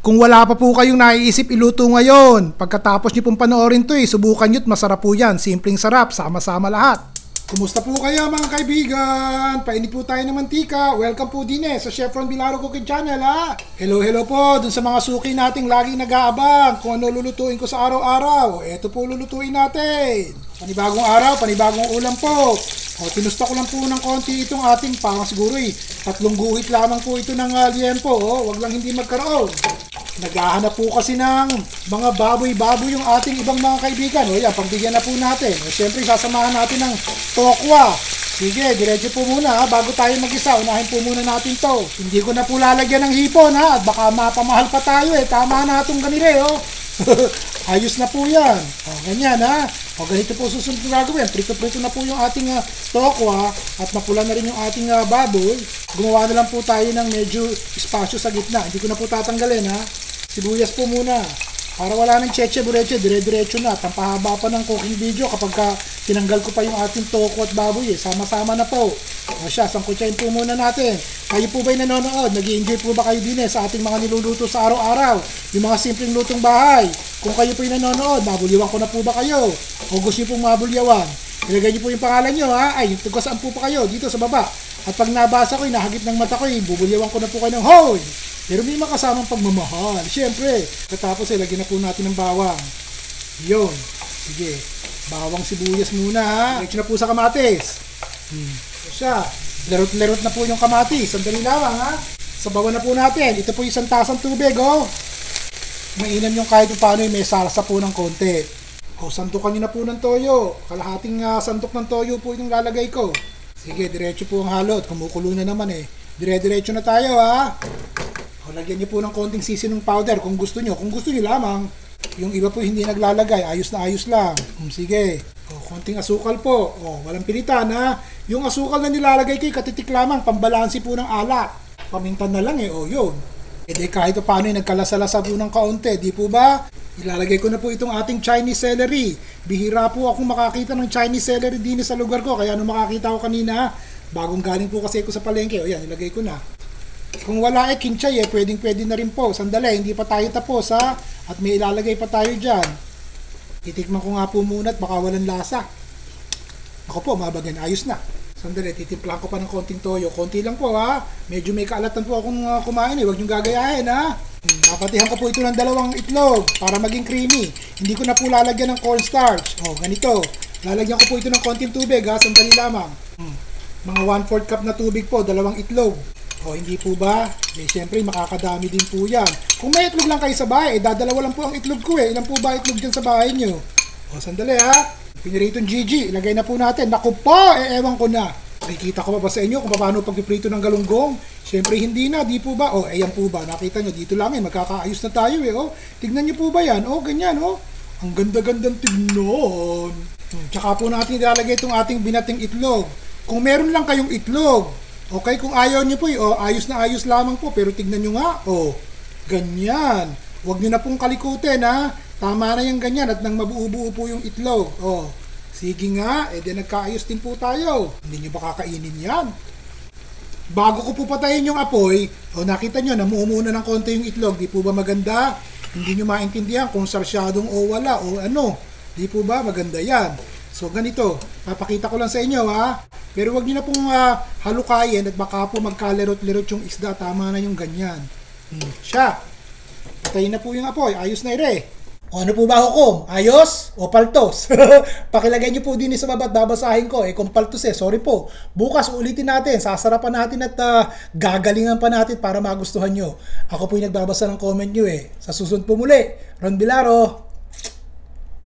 Kung wala pa po kayong naiisip iluto ngayon, pagkatapos nyo pong panoorin to subukan nyo't masarap po yan. Simpleng sarap, sama-sama lahat. Kumusta po kayo mga kaibigan? Painit po tayo ng mantika. Welcome po din sa Chef Ron Vilaro Cooking Channel ha. Hello po dun sa mga suki nating laging nag-aabang kung ano lulutuin ko sa araw-araw. Ito po lulutuin natin. Panibagong araw, panibagong ulam po. Tinusta ko lang po ng konti itong ating parang siguro 3 guhit lamang po ito ng liempo. Wag lang hindi magkaroon. Naghahanap po kasi ng mga baboy-baboy yung ating ibang mga kaibigan. Yan, pagbigyan na po natin. Siyempre, sasamahan natin ng tokwa. Sige, diretso po muna bago tayo mag-isa. Unahin po muna natin to. Hindi ko na po lalagyan ng hipon at baka mapamahal pa tayo Tama na itong ganire Ayos na po yan. Ganyan ganito po susunod na gagawin. Prito-prito na po yung ating tokwa at mapula na rin yung ating baboy. Gumawa na lang po tayo ng medyo espasyo sa gitna. Hindi ko na po tatanggalin Sibuyas po muna. Para wala ng cheche bureche, dire-diretso na. Pampahaba pa ng cooking video kapag tinanggal ko pa yung ating tokwa at baboy Sama-sama na po. Sangkutsahin po muna natin. Kayo po ba'y nanonood? Nag-i-enjoy po ba kayo din sa ating mga niluluto sa araw-araw? Yung mga simpleng lutong bahay. Kung kayo po'y nanonood, mabulyawan ko na po ba kayo? O gusto nyo pong mabulyawan? Ilagay nyo po yung pangalan nyo Ay, taga saan po pa kayo? Dito sa baba. At pag nabasa ko, nahagip ng mata ko, bubulyawan ko na po kayo ng hoy! Pero may makasamang pagmamahal. Siyempre, katapos lagyan na po natin ng bawang. Yun. Sige. Bawang sibuyas muna Diretso na po sa kamatis. Siya. Lerot-lerot na po yung kamatis. Sandali lamang Sabawan na po natin. Ito po yung 1 tasang tubig Mainam yung kahit paano may salsa po ng konti. Sandukan nyo na po ng toyo. Kalahating sandok ng toyo po yung lalagay ko. Sige, diretso po ang halot. Kumukulo na naman Dire-diretso na tayo Lagyan nyo po ng konting seasoning powder kung gusto nyo. Kung gusto nyo lamang. Yung iba po hindi naglalagay. Ayos na ayos lang. Sige. Konting asukal po. Walang pilitan Yung asukal na nilalagay kayo, katitik lamang. Pambalansi po ng alak. Pamintan na lang yun. Kahit paano nagkalasa-lasa po ng kaunti. Di po ba? Ilalagay ko na po itong ating Chinese celery. Bihira po akong makakita ng Chinese celery din sa lugar ko. Kaya nung makakita ko kanina, bagong galing po kasi ako sa palengke. Yan, ilagay ko na. Kung wala kinchay pwedeng-pwede na rin po. Sandali, hindi pa tayo tapos At may ilalagay pa tayo dyan. Titikman ko nga po muna at baka walang lasa. Ako po, mabagyan. Ayos na. Sandali, titimplahan ko pa ng konting toyo. Konti lang po Medyo may kaalatan po akong kumain Huwag niyong gagayahin Napatihan ko po ito ng 2 itlog para maging creamy. Hindi ko na po lalagyan ng cornstarch. Ganito. Lalagyan ko po ito ng konting tubig Sandali lamang. Mga 1/4 cup na tubig po, 2 itlog. Hindi po ba? Siyempre, makakadami din po yan. Kung may itlog lang kayo sa bahay, dadalawa lang po ang itlog ko Ilan po ba itlog dyan sa bahay nyo? Sandali Piniritong Gigi, ilagay na po natin. Naku po, ewan ko na. Nakikita ko pa ba sa inyo kung paano pagpiprito ng galunggong? Siyempre, hindi na, di po ba? Ayan po ba? Nakita nyo, dito lang magkakaayos na tayo Tignan nyo po ba yan? Ganyan Ang ganda-gandang tignan. Tsaka po natin ilalagay itong ating binating itlog. Kung meron lang kayong itlog, okay, kung ayaw nyo po ayos na ayos lamang po. Pero tignan nyo nga, ganyan. Huwag nyo na pong kalikutin Tama na yung ganyan at nang mabuo-buo po yung itlog. Sige nga, nagkaayos din po tayo. Hindi nyo ba kakainin yan? Bago ko po patayin yung apoy, nakita nyo, namumuna ng konti yung itlog. Di po ba maganda? Hindi nyo maintindihan kung sarsyadong o wala o ano. Di po ba maganda yan? So ganito, papakita ko lang sa inyo Pero wag nyo na pong halukayin at baka po magkalerot-lerot yung isda. Tama na yung ganyan. Siya. Patayin na po yung apoy. Ayos na ano po ba hukom? Ayos o paltos? Pakilagay nyo po din sa baba at babasahin ko. Kung paltos sorry po. Bukas ulitin natin. Sasarapan natin at gagalingan pa natin para magustuhan nyo. Ako po yung nagbabasa ng comment nyo Sa susunod po muli. Ron Vilaro.